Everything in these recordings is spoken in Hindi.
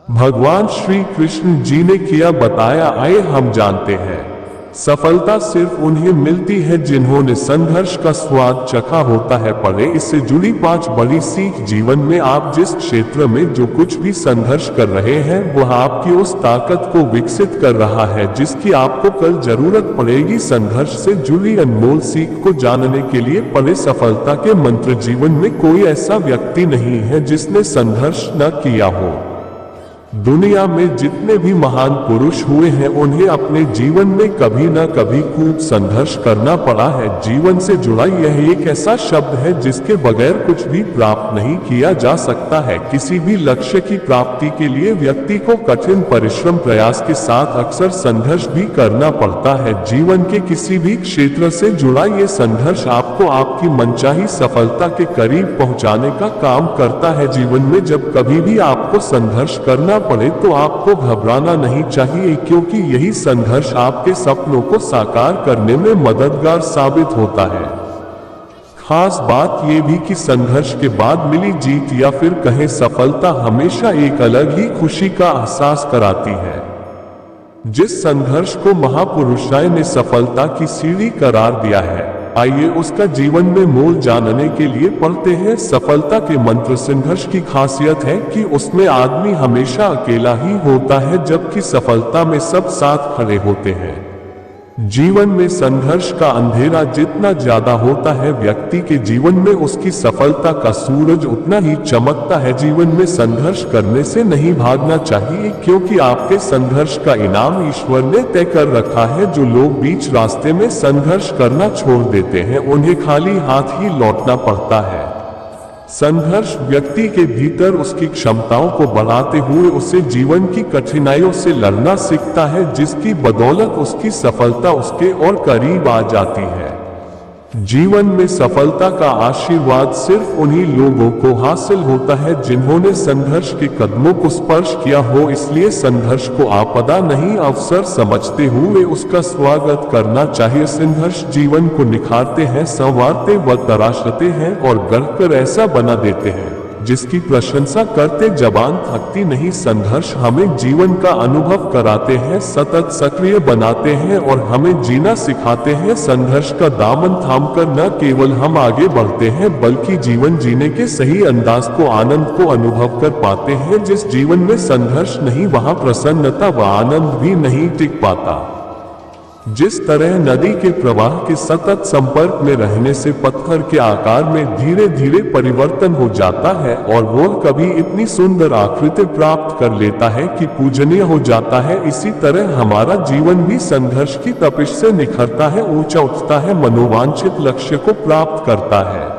भगवान श्री कृष्ण जी ने किया बताया, आइए हम जानते हैं। सफलता सिर्फ उन्हें मिलती है जिन्होंने संघर्ष का स्वाद चखा होता है। पढ़े इससे जुड़ी 5 बड़ी सीख। जीवन में आप जिस क्षेत्र में जो कुछ भी संघर्ष कर रहे हैं वह आपकी उस ताकत को विकसित कर रहा है जिसकी आपको कल जरूरत पड़ेगी। संघर्ष से जुड़ी अनमोल सीख को जानने के लिए पढ़े सफलता के मंत्र। जीवन में कोई ऐसा व्यक्ति नहीं है जिसने संघर्ष न किया हो। दुनिया में जितने भी महान पुरुष हुए हैं उन्हें अपने जीवन में कभी न कभी खूब संघर्ष करना पड़ा है। जीवन से जुड़ा यह एक ऐसा शब्द है जिसके बगैर कुछ भी प्राप्त नहीं किया जा सकता है। किसी भी लक्ष्य की प्राप्ति के लिए व्यक्ति को कठिन परिश्रम प्रयास के साथ अक्सर संघर्ष भी करना पड़ता है। जीवन के किसी भी क्षेत्र से जुड़ा ये संघर्ष आपको आपकी मनचाही सफलता के करीब पहुंचाने का काम करता है। जीवन में जब कभी भी आपको संघर्ष करना पड़े तो आपको घबराना नहीं चाहिए, क्योंकि यही संघर्ष आपके सपनों को साकार करने में मददगार साबित होता है। खास बात यह भी कि संघर्ष के बाद मिली जीत या फिर कहें सफलता हमेशा एक अलग ही खुशी का एहसास कराती है। जिस संघर्ष को महापुरुषों ने सफलता की सीढ़ी करार दिया है, आइए उसका जीवन में मोल जानने के लिए पढ़ते हैं सफलता के मंत्र। संघर्ष की खासियत है कि उसमें आदमी हमेशा अकेला ही होता है, जबकि सफलता में सब साथ खड़े होते हैं। जीवन में संघर्ष का अंधेरा जितना ज्यादा होता है, व्यक्ति के जीवन में उसकी सफलता का सूरज उतना ही चमकता है। जीवन में संघर्ष करने से नहीं भागना चाहिए, क्योंकि आपके संघर्ष का इनाम ईश्वर ने तय कर रखा है। जो लोग बीच रास्ते में संघर्ष करना छोड़ देते हैं उन्हें खाली हाथ ही लौटना पड़ता है। संघर्ष व्यक्ति के भीतर उसकी क्षमताओं को बढ़ाते हुए उसे जीवन की कठिनाइयों से लड़ना सीखता है, जिसकी बदौलत उसकी सफलता उसके और करीब आ जाती है। जीवन में सफलता का आशीर्वाद सिर्फ उन्हीं लोगों को हासिल होता है जिन्होंने संघर्ष के कदमों को स्पर्श किया हो। इसलिए संघर्ष को आपदा नहीं अवसर समझते हुए उसका स्वागत करना चाहिए। संघर्ष जीवन को निखारते हैं, संवारते व तराशते हैं और गढ़कर ऐसा बना देते हैं जिसकी प्रशंसा करते जबान थकती नहीं। संघर्ष हमें जीवन का अनुभव कराते हैं, सतत सक्रिय बनाते हैं और हमें जीना सिखाते हैं। संघर्ष का दामन थामकर न केवल हम आगे बढ़ते हैं बल्कि जीवन जीने के सही अंदाज को, आनंद को अनुभव कर पाते हैं। जिस जीवन में संघर्ष नहीं वहां प्रसन्नता व आनंद भी नहीं टिक पाता। जिस तरह नदी के प्रवाह के सतत संपर्क में रहने से पत्थर के आकार में धीरे धीरे परिवर्तन हो जाता है और वह कभी इतनी सुंदर आकृति प्राप्त कर लेता है कि पूजनीय हो जाता है, इसी तरह हमारा जीवन भी संघर्ष की तपिश से निखरता है, ऊंचा उठता है, मनोवांछित लक्ष्य को प्राप्त करता है।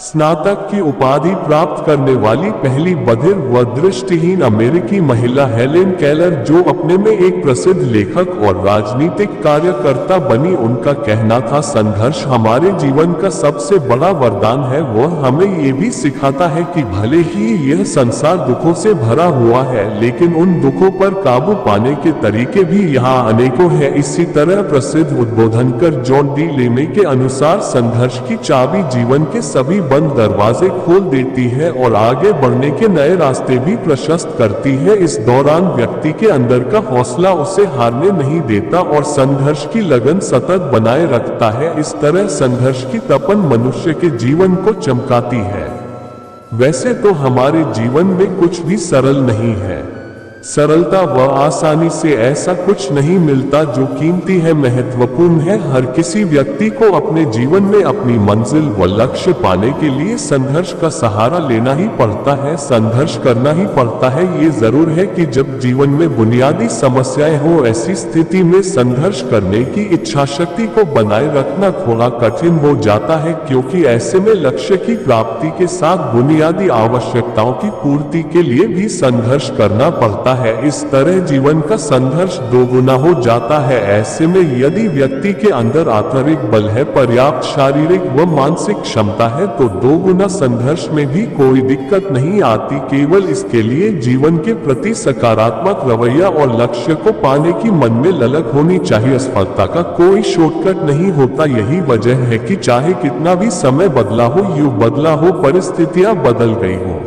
स्नातक की उपाधि प्राप्त करने वाली पहली बधिर व दृष्टिहीन अमेरिकी महिला हेलेन केलर, जो अपने में एक प्रसिद्ध लेखक और राजनीतिक कार्यकर्ता बनी, उनका कहना था, संघर्ष हमारे जीवन का सबसे बड़ा वरदान है। वह हमें ये भी सिखाता है कि भले ही यह संसार दुखों से भरा हुआ है, लेकिन उन दुखों पर काबू पाने के तरीके भी यहाँ अनेकों हैं। इसी तरह प्रसिद्ध उद्बोधनकर जॉन डी लेमे के अनुसार संघर्ष की चाबी जीवन के सभी बंद दरवाजे खोल देती है और आगे बढ़ने के नए रास्ते भी प्रशस्त करती है। इस दौरान व्यक्ति के अंदर का हौसला उसे हारने नहीं देता और संघर्ष की लगन सतत बनाए रखता है। इस तरह संघर्ष की तपन मनुष्य के जीवन को चमकाती है। वैसे तो हमारे जीवन में कुछ भी सरल नहीं है। सरलता व आसानी से ऐसा कुछ नहीं मिलता जो कीमती है, महत्वपूर्ण है। हर किसी व्यक्ति को अपने जीवन में अपनी मंजिल व लक्ष्य पाने के लिए संघर्ष का सहारा लेना ही पड़ता है, संघर्ष करना ही पड़ता है। ये जरूर है कि जब जीवन में बुनियादी समस्याएं हो, ऐसी स्थिति में संघर्ष करने की इच्छा शक्ति को बनाए रखना थोड़ा कठिन हो जाता है, क्योंकि ऐसे में लक्ष्य की प्राप्ति के साथ बुनियादी आवश्यकताओं की पूर्ति के लिए भी संघर्ष करना पड़ता है। इस तरह जीवन का संघर्ष दोगुना हो जाता है। ऐसे में यदि व्यक्ति के अंदर आंतरिक बल है, पर्याप्त शारीरिक व मानसिक क्षमता है, तो दोगुना संघर्ष में भी कोई दिक्कत नहीं आती। केवल इसके लिए जीवन के प्रति सकारात्मक रवैया और लक्ष्य को पाने की मन में ललक होनी चाहिए। सफलता का कोई शॉर्टकट नहीं होता। यही वजह है कि चाहे कितना भी समय बदला हो, युग बदला हो, परिस्थितियां बदल गई हो,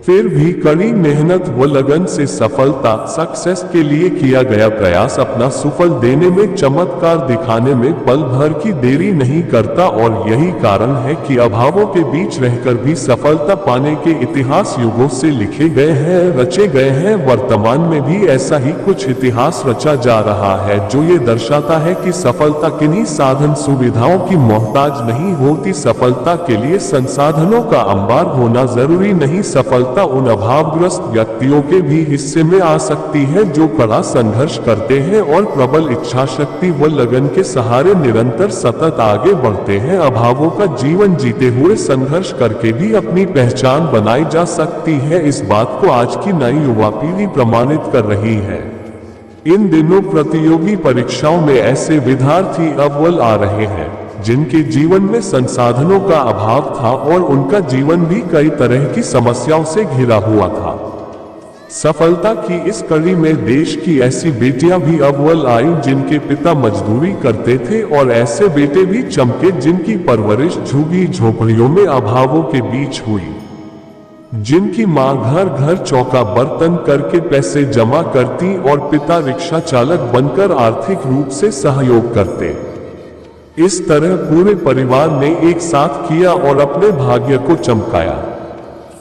फिर भी कड़ी मेहनत व लगन से सफलता सक्सेस के लिए किया गया प्रयास अपना सुफल देने में, चमत्कार दिखाने में पल भर की देरी नहीं करता। और यही कारण है कि अभावों के बीच रहकर भी सफलता पाने के इतिहास युगों से लिखे गए हैं, रचे गए हैं। वर्तमान में भी ऐसा ही कुछ इतिहास रचा जा रहा है जो ये दर्शाता है कि सफलता किन्हीं साधन सुविधाओं की मोहताज नहीं होती। सफलता के लिए संसाधनों का अंबार होना जरूरी नहीं। सफलता उन अभावग्रस्त व्यक्तियों के भी हिस्से में आ सकती है जो कड़ा संघर्ष करते हैं और प्रबल इच्छा शक्ति व लगन के सहारे निरंतर सतत आगे बढ़ते हैं। अभावों का जीवन जीते हुए संघर्ष करके भी अपनी पहचान बनाई जा सकती है। इस बात को आज की नई युवा पीढ़ी प्रमाणित कर रही है। इन दिनों प्रतियोगी परीक्षाओं में ऐसे विद्यार्थी अव्वल आ रहे हैं जिनके जीवन में संसाधनों का अभाव था और उनका जीवन भी कई तरह की समस्याओं से घिरा हुआ था। सफलता की इस कड़ी में देश की ऐसी बेटियां भी अव्वल आई जिनके पिता मजदूरी करते थे और ऐसे बेटे भी चमके जिनकी परवरिश झुग्गी झोपड़ियों में अभावों के बीच हुई, जिनकी मां घर घर चौका बर्तन करके पैसे जमा करती और पिता रिक्शा चालक बनकर आर्थिक रूप से सहयोग करते। इस तरह पूरे परिवार ने एक साथ किया और अपने भाग्य को चमकाया।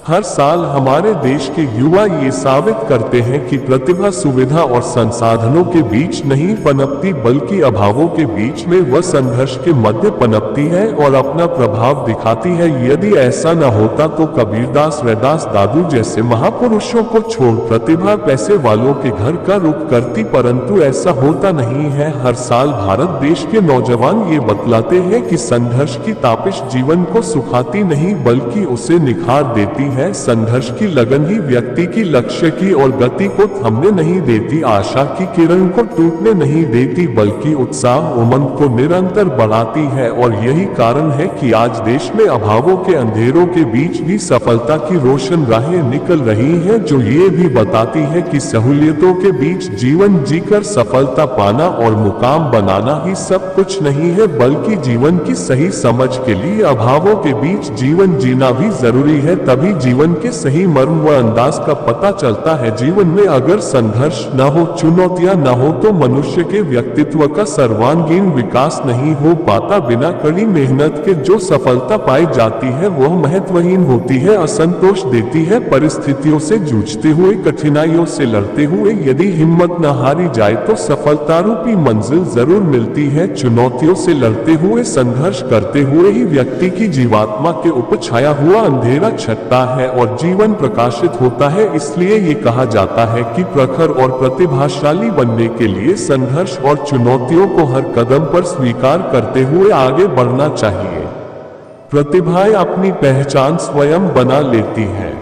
हर साल हमारे देश के युवा ये साबित करते हैं कि प्रतिभा सुविधा और संसाधनों के बीच नहीं पनपती बल्कि अभावों के बीच में व संघर्ष के मध्य पनपती है और अपना प्रभाव दिखाती है। यदि ऐसा न होता तो कबीरदास, रैदास, दादू जैसे महापुरुषों को छोड़ प्रतिभा पैसे वालों के घर का रुख करती, परंतु ऐसा होता नहीं है। हर साल भारत देश के नौजवान ये बतलाते हैं कि संघर्ष की तापिश जीवन को सुखाती नहीं बल्कि उसे निखार देती है। संघर्ष की लगन ही व्यक्ति की लक्ष्य की और गति को थमने नहीं देती, आशा की किरण को टूटने नहीं देती बल्कि उत्साह उमंग को निरंतर बढ़ाती है। और यही कारण है कि आज देश में अभावों के अंधेरों के बीच भी सफलता की रोशन राहें निकल रही हैं, जो ये भी बताती है कि सहूलियतों के बीच जीवन जीकर सफलता पाना और मुकाम बनाना ही सब कुछ नहीं है, बल्कि जीवन की सही समझ के लिए अभावों के बीच जीवन जीना भी जरूरी है। तभी जीवन के सही मर्म व अंदाज का पता चलता है। जीवन में अगर संघर्ष न हो, चुनौतियां न हो तो मनुष्य के व्यक्तित्व का सर्वांगीण विकास नहीं हो पाता। बिना कड़ी मेहनत के जो सफलता पाई जाती है वह महत्वहीन होती है, असंतोष देती है। परिस्थितियों से जूझते हुए, कठिनाइयों से लड़ते हुए यदि हिम्मत न हारी जाए तो सफलता रूपी मंजिल जरूर मिलती है। चुनौतियों से लड़ते हुए, संघर्ष करते हुए ही व्यक्ति की जीवात्मा के ऊपर छाया हुआ अंधेरा छटता है और जीवन प्रकाशित होता है। इसलिए ये कहा जाता है कि प्रखर और प्रतिभाशाली बनने के लिए संघर्ष और चुनौतियों को हर कदम पर स्वीकार करते हुए आगे बढ़ना चाहिए। प्रतिभाएं अपनी पहचान स्वयं बना लेती हैं।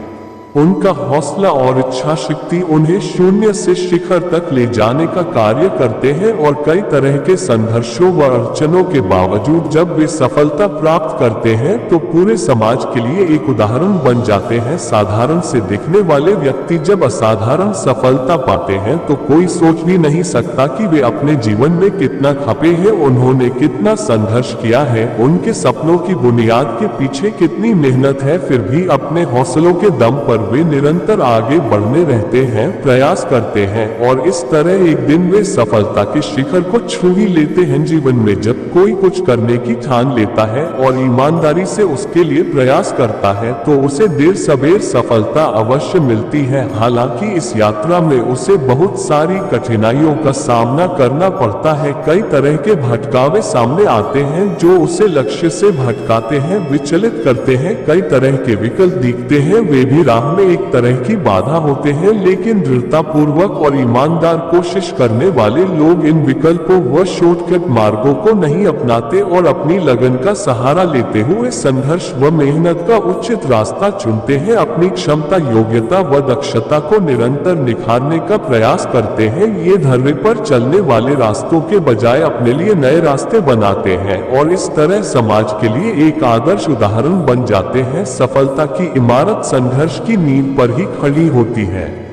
उनका हौसला और इच्छा शक्ति उन्हें शून्य से शिखर तक ले जाने का कार्य करते हैं और कई तरह के संघर्षों व अड़चनों के बावजूद जब वे सफलता प्राप्त करते हैं तो पूरे समाज के लिए एक उदाहरण बन जाते हैं। साधारण से दिखने वाले व्यक्ति जब असाधारण सफलता पाते हैं तो कोई सोच भी नहीं सकता कि वे अपने जीवन में कितना खपे हैं, उन्होंने कितना संघर्ष किया है, उनके सपनों की बुनियाद के पीछे कितनी मेहनत है। फिर भी अपने हौसलों के दम पर वे निरंतर आगे बढ़ने रहते हैं, प्रयास करते हैं और इस तरह एक दिन वे सफलता के शिखर को छू ही लेते हैं। जीवन में जब कोई कुछ करने की ठान लेता है और ईमानदारी से उसके लिए प्रयास करता है तो उसे देर सबेर सफलता अवश्य मिलती है। हालांकि इस यात्रा में उसे बहुत सारी कठिनाइयों का सामना करना पड़ता है। कई तरह के भटकावे सामने आते हैं जो उसे लक्ष्य से भटकाते हैं, विचलित करते हैं। कई तरह के विकल्प दिखते हैं, वे भी राह में एक तरह की बाधा होते हैं, लेकिन दृढ़ता पूर्वक और ईमानदार कोशिश करने वाले लोग इन विकल्पों व शॉर्टकट मार्गों को नहीं अपनाते और अपनी लगन का सहारा लेते हुए संघर्ष व मेहनत का उचित रास्ता चुनते हैं। अपनी क्षमता, योग्यता व दक्षता को निरंतर निखारने का प्रयास करते हैं। ये धर्रे पर चलने वाले रास्तों के बजाय अपने लिए नए रास्ते बनाते हैं और इस तरह समाज के लिए एक आदर्श उदाहरण बन जाते हैं। सफलता की इमारत संघर्ष की नींव पर ही खड़ी होती है।